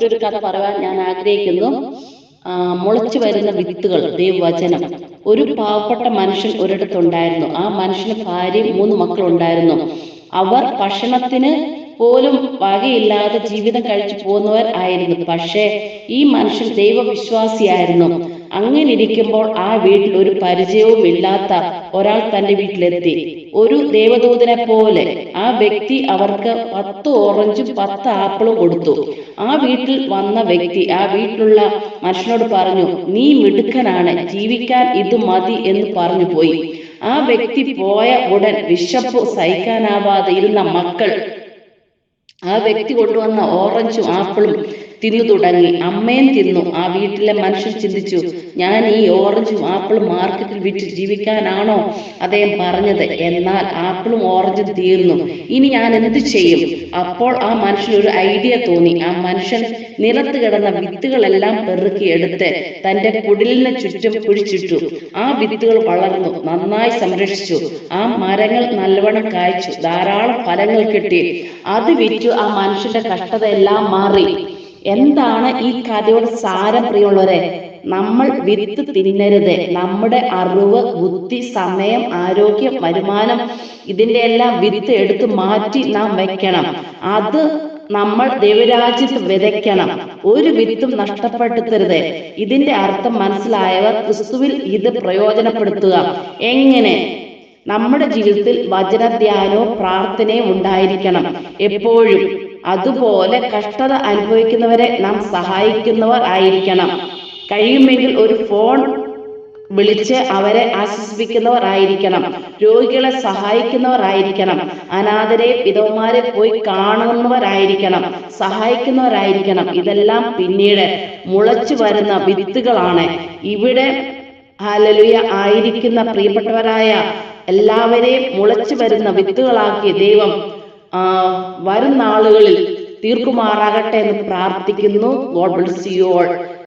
ഒരു കഥ പറയാൻ ഞാൻ ആഗ്രഹിക്കുന്നു. മുളച്ചു വരുന്ന വിത്തുകൾ, ദൈവവചനം. ഒരു പാവപ്പെട്ട മനുഷ്യൻ ഒരിടത്തുണ്ടായിരുന്നു. ആ മനുഷ്യന് ഭാര്യയും 3 മക്കളുണ്ടായിരുന്നു. അവർ ഭക്ഷണത്തിന് പോലും വകയില്ലാതെ ജീവിതം കഴിച്ചു പോകുന്നവർ ആയിരുന്നു. പക്ഷേ ഈ മനുഷ്യൻ ദൈവവിശ്വാസിയായിരുന്നു. അങ്ങനെ ഇരിക്കുമ്പോൾ ആ വീട്ടിൽ ഒരു പരിചയവും ഇല്ലാത്ത ഒരാൾ തന്റെ വീട്ടിലെത്തി. ഒരു ദേവദൂതനെ പോലെ ആ വ്യക്തി അവർക്ക് 10 ഓറഞ്ചും 10 ആപ്പിളും കൊടുത്തു. ആ വീട്ടിൽ വന്ന വ്യക്തി ആ വീട്ടിലുള്ള മനുഷ്യനോട് പറഞ്ഞു, നീ മിടുക്കനാണ്, ജീവിക്കാൻ ഇത് മതി എന്ന് പറഞ്ഞു പോയി. ആ വ്യക്തി പോയ ഉടൻ വിശപ്പ് സഹിക്കാനാവാതെ ഇരുന്ന മക്കൾ ആ വ്യക്തി കൊണ്ടുവന്ന ഓറഞ്ചും ആപ്പിളും തിന്നു തുടങ്ങി. അമ്മയും തിന്നു. ആ വീട്ടിലെ മനുഷ്യൻ ചിന്തിച്ചു, ഞാൻ ഈ ഓറഞ്ചും ആപ്പിളും മാർക്കറ്റിൽ വിറ്റ് ജീവിക്കാനാണോ അദ്ദേഹം പറഞ്ഞത്? എന്നാൽ ആപ്പിളും ഓറഞ്ചും തീർന്നു. ഇനി ഞാൻ എന്ത് ചെയ്യും? അപ്പോൾ ആ മനുഷ്യന് ഒരു ഐഡിയ തോന്നി. ആ മനുഷ്യൻ നിലത്ത് കിടന്ന വിത്തുകളെല്ലാം പെറുക്കി എടുത്ത് തന്റെ കുടിലിന് ചുറ്റും കുഴിച്ചിട്ടു. ആ വിത്തുകൾ വളർന്നു, നന്നായി സംരക്ഷിച്ചു. ആ മരങ്ങൾ നല്ലവണ്ണം കായ്ച്ചു, ധാരാളം ഫലങ്ങൾ കിട്ടി. അത് വിറ്റു ആ മനുഷ്യന്റെ കഷ്ടതയെല്ലാം മാറി. എന്താണ് ഈ കഥയുടെ സാരം, പ്രിയമുള്ളവരെ? നമ്മൾ വിത്ത് തിന്നരുത്. നമ്മുടെ അറിവ്, ബുദ്ധി, സമയം, ആരോഗ്യം, വരുമാനം, ഇതിന്റെ എല്ലാം വിത്ത് എടുത്ത് മാറ്റി നാം വെക്കണം. അത് നമ്മൾ ദൈവരാജ്യത്ത് വിതയ്ക്കണം. ഒരു വിത്തും നഷ്ടപ്പെടുത്തരുത്. ഇതിന്റെ അർത്ഥം മനസ്സിലായവർ ക്രിസ്തുവിൽ ഇത് പ്രയോജനപ്പെടുത്തുക. എങ്ങനെ? നമ്മുടെ ജീവിതത്തിൽ വചനധ്യാനവും പ്രാർത്ഥനയും ഉണ്ടായിരിക്കണം എപ്പോഴും. അതുപോലെ കഷ്ടത അനുഭവിക്കുന്നവരെ നാം സഹായിക്കുന്നവർ ആയിരിക്കണം. കഴിയുമെങ്കിൽ ഒരു ഫോൺ വിളിച്ച് അവരെ ആശ്വസിപ്പിക്കുന്നവർ ആയിരിക്കണം. രോഗികളെ സഹായിക്കുന്നവർ ആയിരിക്കണം. അനാഥരെ, വിധവമാരെ പോയി കാണുന്നവരായിരിക്കണം, സഹായിക്കുന്നവരായിരിക്കണം. ഇതെല്ലാം പിന്നീട് മുളച്ചു വരുന്ന വിത്തുകളാണ്. ഇവിടെ ഹല്ലേലൂയ ആയിരിക്കുന്ന പ്രിയപ്പെട്ടവരായ എല്ലാവരെയും മുളച്ചു വരുന്ന വിത്തുകളാക്കി ദൈവം വരും നാളുകളിൽ തീർക്കുമാറാകട്ടെ എന്ന് പ്രാർത്ഥിക്കുന്നു. God bless you all.